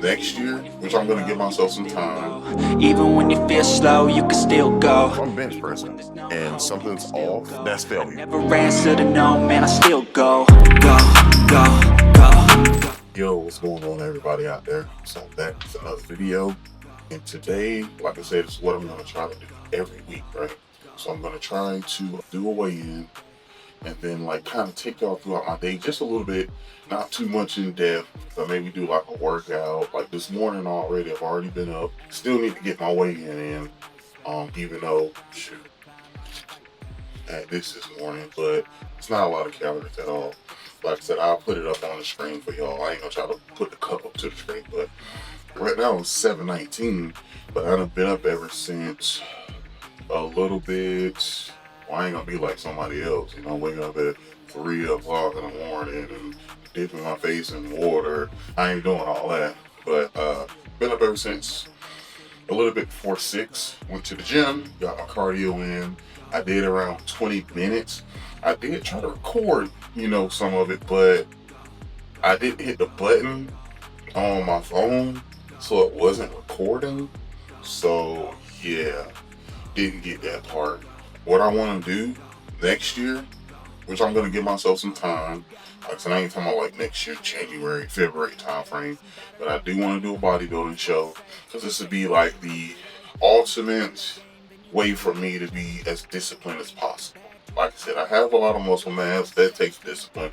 next year, which I'm gonna give myself some time. Even when you feel slow, you can still go. If I'm bench pressing and something's off, that's failure. Never answer to no, man, I still go. Go, go, go. Yo, what's going on, everybody out there? So I'm back with another video, and today, like I said, it's what I'm gonna try to do every week, right? So I'm gonna try to do a weigh-in and then like kind of take y'all throughout my day just a little bit, not too much in depth, but maybe do like a workout. Like this morning already, I've already been up. Still need to get my weigh-in in, even though, shoot, I had this morning, but it's not a lot of calories at all. Like I said, I'll put it up on the screen for y'all. I ain't gonna try to put the cup up to the screen, but right now it's 7:19, but I done been up ever since a little bit. Well, I ain't gonna be like somebody else, you know, waking up at 3 o'clock in the morning and dipping my face in water. I ain't doing all that, but been up ever since a little bit before 6. Went to the gym, got my cardio in. I did around 20 minutes. I did try to record, you know, some of it, but I didn't hit the button on my phone, so it wasn't recording. So yeah, didn't get that part. What I want to do next year, which I'm going to give myself some time, like I said, I ain't talking about like next year, January, February time frame, but I do want to do a bodybuilding show, because this would be like the ultimate way for me to be as disciplined as possible. Like I said, I have a lot of muscle mass, that takes discipline,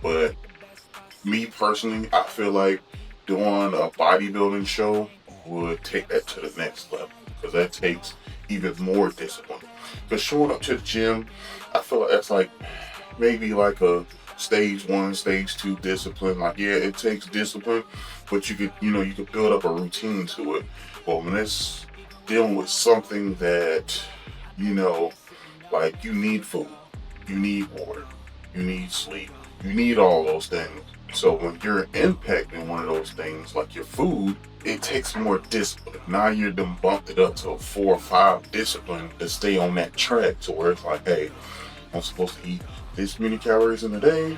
but me personally, I feel like doing a bodybuilding show would take that to the next level, because that takes even more discipline. Because showing up to the gym, I feel like that's like maybe like a stage 1, stage 2 discipline. Like, yeah, it takes discipline, but you could build up a routine to it. But when it's dealing with something that, like you need food, you need water, you need sleep, you need all those things. So when you're impacting one of those things, like your food, it takes more discipline. Now you're done bumped it up to a 4 or 5 discipline to stay on that track, to where it's like, hey, I'm supposed to eat this many calories in a day,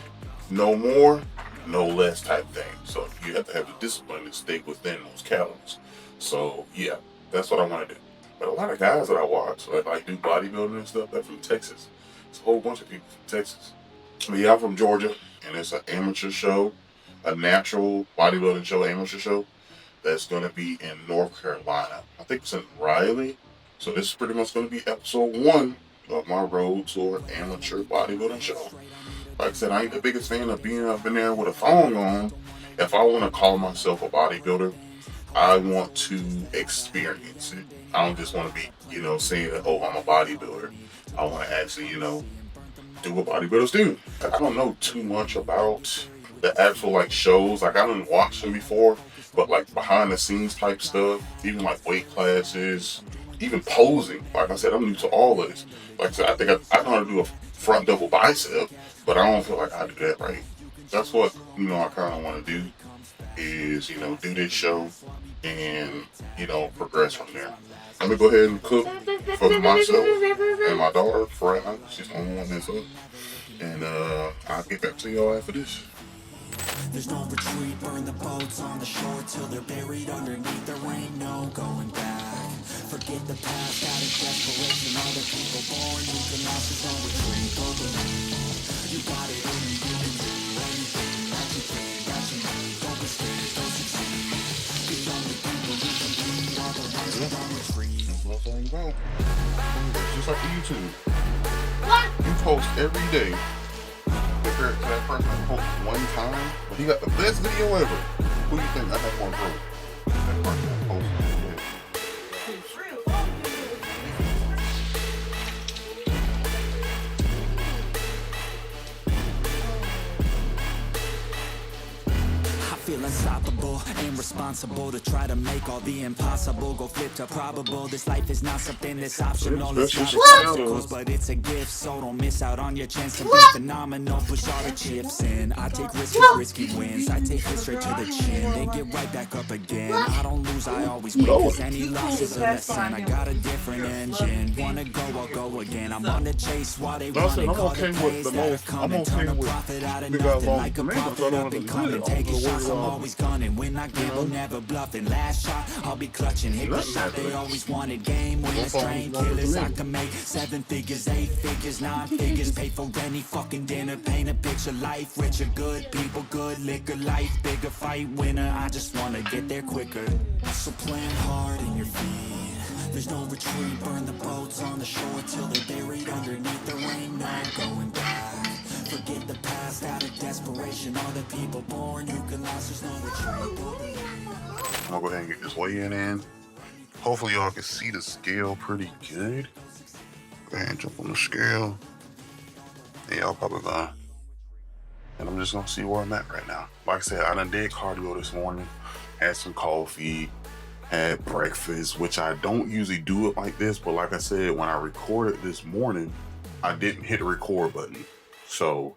no more, no less type thing. So you have to have the discipline to stay within those calories. So yeah, that's what I want to do. But a lot of guys that I watch that like do bodybuilding and stuff, they're from Texas. It's a whole bunch of people from Texas. But yeah, I'm from Georgia, and it's an amateur show, a natural bodybuilding show, amateur show, that's going to be in North Carolina. I think it's in Raleigh. So this is pretty much going to be episode 1 of my road to an amateur bodybuilding show. Like I said, I ain't the biggest fan of being up in there with a thong on. If I want to call myself a bodybuilder, I want to experience it. I don't just want to be, saying that, oh, I'm a bodybuilder. I want to actually, do what bodybuilders do. I don't know too much about the actual like shows. Like, I didn't watch them before, but like behind the scenes type stuff, even like weight classes, even posing. Like I said, I'm new to all of this. Like I said, I think I know how to do a front double bicep, but I don't feel like I do that right. That's what, I kind of want to do, is, do this show and, progress from there. Let me go ahead and cook for myself and my daughter for right now. She's the only one that's up. And I'll get back to y'all after this. There's no retreat, burn the boats on the shore till they're buried underneath. There ain't no going back. Forget the past, out of desperation. Other people born, you can last, there's no retreat. Go believe, you got it in you, you can do anything that you think, that you need. Don't be scared, don't succeed. The only people who can lead are the ones who don't retreat. That's what I'm talking about. Just like the YouTube. You post every day. Compared to that person that posted one time, but he got the best video ever. Who do you think I have more growth? That person that posted every day. Feel unstoppable and responsible to try to make all the impossible go flip to probable. This life is not something that's optional. It's not obstacles, but it's a gift. So don't miss out on your chance to be phenomenal. Push all the chips in. I take risks with risky wins. I take it straight to the chin, then get right back up again. I don't lose, I always win, cause any loss is a lesson. I got a different engine. Wanna go, I'll go again. I'm on the chase while they run and call the plays that are coming. Turn a profit out of nothing like a profit up and coming. Take a shot, I'm always gunning. When I gamble, never bluffing. Last shot, I'll be clutching. Hit the shot they always wanted. Game winners, train killers. I can make 7 figures, 8 figures, 9 figures. Pay for any fucking dinner. Paint a picture, life richer, good people, good liquor, life bigger, fight winner. I just wanna get there quicker. So plant hard in your feet. There's no retreat. Burn the boats on the shore till they're buried underneath. There ain't no going back. Forget the past out of desperation. All the people born who can last. There's no retreat. I'm gonna go ahead and get this weigh-in in. Hopefully y'all can see the scale pretty good. Go ahead and jump on the scale. And y'all probably gonna. And I'm just gonna see where I'm at right now. Like I said, I done did cardio this morning. Had some coffee, had breakfast, which I don't usually do it like this. But like I said, when I recorded this morning, I didn't hit the record button. So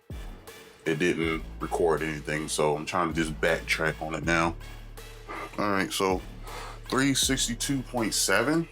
it didn't record anything. So I'm trying to just backtrack on it now. All right, so 362.7,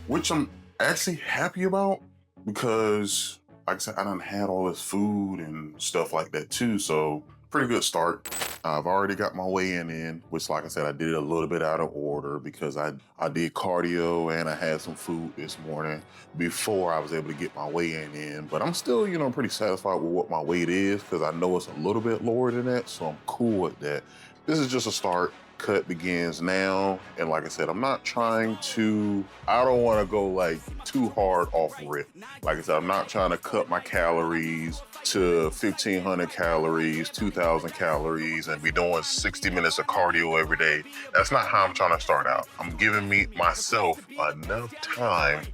which I'm actually happy about because, like I said, I done had all this food and stuff like that too. So pretty good start. I've already got my weigh-in in, which, like I said, I did it a little bit out of order because I did cardio and I had some food this morning before I was able to get my weigh-in in. But I'm still, you know, pretty satisfied with what my weight is because I know it's a little bit lower than that, so I'm cool with that. This is just a start. Cut begins now. And like I said, I'm not trying to, I don't want to go like too hard off rip. Like I said, I'm not trying to cut my calories to 1,500 calories, 2,000 calories, and be doing 60 minutes of cardio every day. That's not how I'm trying to start out. I'm giving myself enough time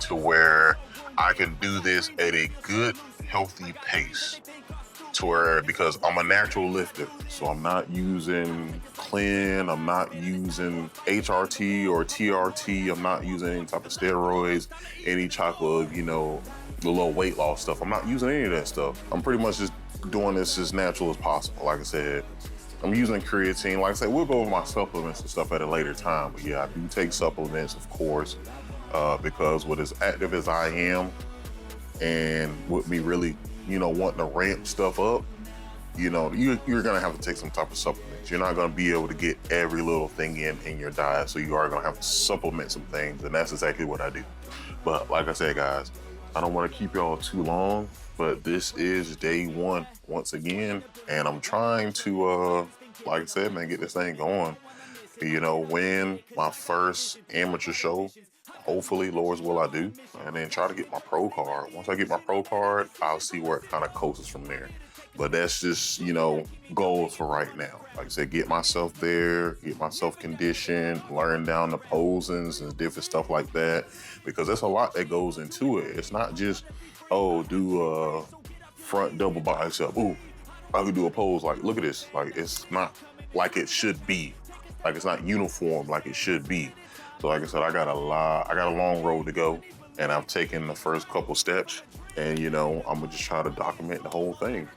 to where I can do this at a good, healthy pace. To where, because I'm a natural lifter, so I'm not using clean, I'm not using HRT or TRT, I'm not using any type of steroids, any type of, you know, the little weight loss stuff. I'm not using any of that stuff. I'm pretty much just doing this as natural as possible. Like I said, I'm using creatine. Like I said, we'll go over my supplements and stuff at a later time. But yeah, I do take supplements, of course, because with as active as I am and with me really, you know, wanting to ramp stuff up, you know, you're gonna have to take some type of supplements. You're not gonna be able to get every little thing in your diet, so you are gonna have to supplement some things, and that's exactly what I do. But like I said, guys, I don't want to keep y'all too long, but this is day one once again, and I'm trying to, like I said, man, get this thing going. You know, win my first amateur show. Hopefully, Lord's will I do, and then try to get my pro card. Once I get my pro card, I'll see where it kind of coasts from there. But that's just, you know, goals for right now. Like I said, get myself there, get myself conditioned, learn down the posings and different stuff like that, because there's a lot that goes into it. It's not just, oh, do a front double bicep. Ooh, I could do a pose like, look at this. Like, it's not like it should be. Like, it's not uniform like it should be. So like I said, I got a long road to go, and I've taken the first couple steps, and you know, I'm gonna just try to document the whole thing.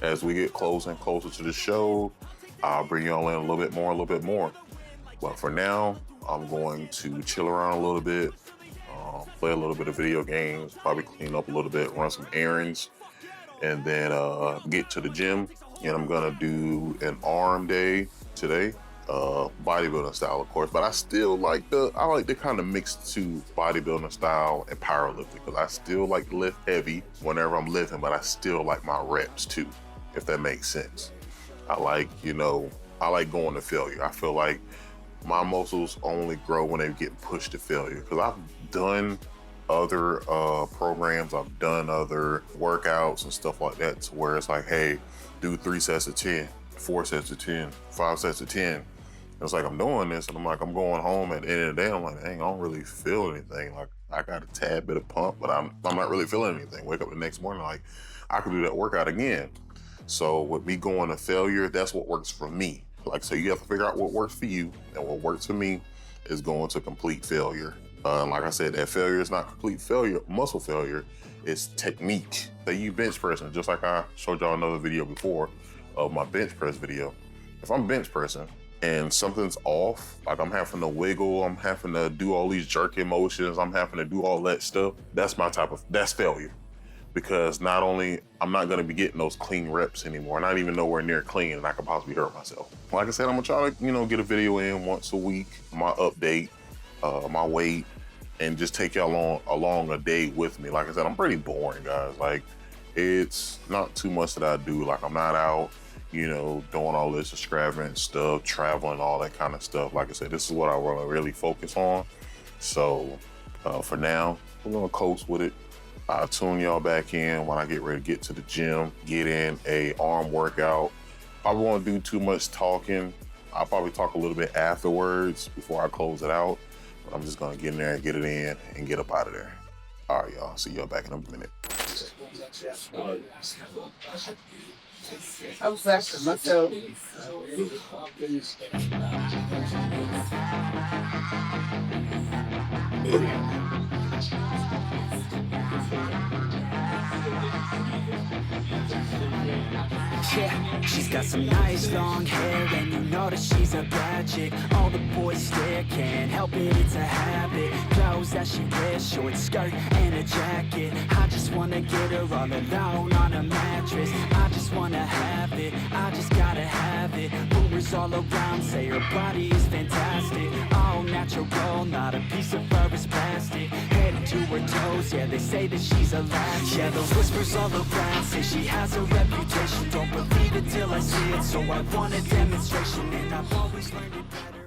As we get closer and closer to the show, I'll bring y'all in a little bit more. But for now, I'm going to chill around a little bit, play a little bit of video games, probably clean up a little bit, run some errands, and then get to the gym. And I'm gonna do an arm day today. Bodybuilding style, of course, but I still like to kind of mix to bodybuilding style and powerlifting, because I still like to lift heavy whenever I'm lifting, but I still like my reps too, if that makes sense. I like going to failure. I feel like my muscles only grow when they get pushed to failure, because I've done other programs, I've done other workouts and stuff like that, to where it's like, hey, do 3 sets of 10, 4 sets of 10, 5 sets of 10. It's like I'm doing this, and I'm going home at the end of the day, I'm like, dang, I don't really feel anything. Like, I got a tad bit of pump, but I'm not really feeling anything. Wake up the next morning, like, I could do that workout again. So with me going to failure, that's what works for me. Like, so you have to figure out what works for you, and what works for me is going to complete failure. Like I said, that failure is not complete failure, muscle failure, it's technique. Say you bench pressing, just like I showed y'all another video before of my bench press video. If I'm bench pressing and something's off, like I'm having to wiggle, I'm having to do all these jerking motions, I'm having to do all that stuff, that's failure. because not only I'm not gonna be getting those clean reps anymore, not even nowhere near clean, and I could possibly hurt myself. Like I said, I'm gonna try to, get a video in once a week, my update, my weight, and just take y'all along a day with me. Like I said, I'm pretty boring, guys. Like, it's not too much that I do. Like, I'm not out, doing all this extravagant stuff, traveling, all that kind of stuff. Like I said, this is what I want to really focus on. So for now, we're gonna coast with it. I'll tune y'all back in when I get ready to get to the gym, get in a arm workout. Probably won't do too much talking. I'll probably talk a little bit afterwards before I close it out. But I'm just gonna get in there and get it in and get up out of there. All right, y'all. See y'all back in a minute. I'm flashing myself. Yeah, she's got some nice long hair, and you know that she's a bad chick. All the boys stare, can't help it, it's a habit. Clothes that she wears, short skirt and a jacket. I just wanna get her all alone on a mattress. I just wanna have it, I just gotta have it. Rumors all around say her body is fantastic. All natural, not a piece of fur is plastic. Head to her toes, yeah, they say that she's a latch. Yeah, those whispers all around say she has a reputation. Don't believe it till I see it, so I want a demonstration. And I've always learned it better.